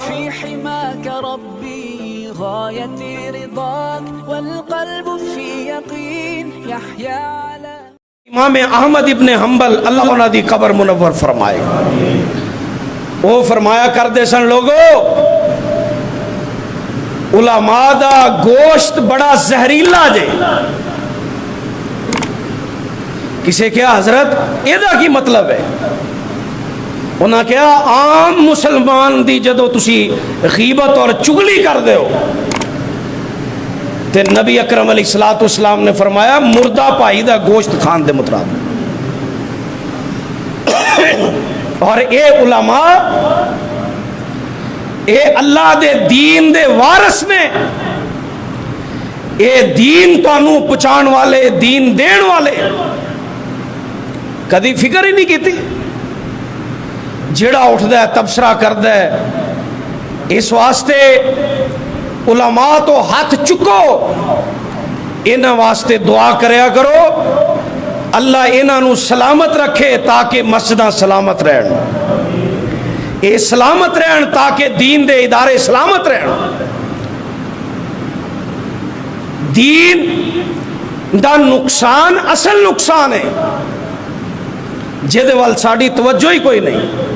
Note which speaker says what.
Speaker 1: في حماك ربي غايتي رضاك والقلب في يقين يحيا على
Speaker 2: امام احمد ابن حنبل اللہ انہاں دی قبر منور فرمائے، وہ فرمایا کردے سن لوگو علماء دا گوشت بڑا زہریلا جے۔ کسے کیا حضرت ایدہ کی مطلب ہے؟ انہاں کیا عام مسلمان دی جدو تسی غیبت اور چگلی کر دے ہو تے نبی اکرم علیہ السلام نے فرمایا مردہ پائی دا گوشت کھان دے مطابق۔ اور اے علماء اے اللہ دے دین دے وارث نے، اے دین تانوں پہنچان والے، دین دین والے، کدی فکر ہی نہیں کیتی؟ جڑا اٹھدا ہے تبصرہ کردا ہے، اس واسطے علماء تو ہاتھ چکو، انہاں واسطے دعا کریا کرو اللہ انہاں نو سلامت رکھے تاکہ مسجداں سلامت رہن، اے سلامت رہن تاکہ دین دے ادارے سلامت رہن۔ دین دا نقصان اصل نقصان ہے جہدے وال ساڈی توجہ ہی کوئی نہیں۔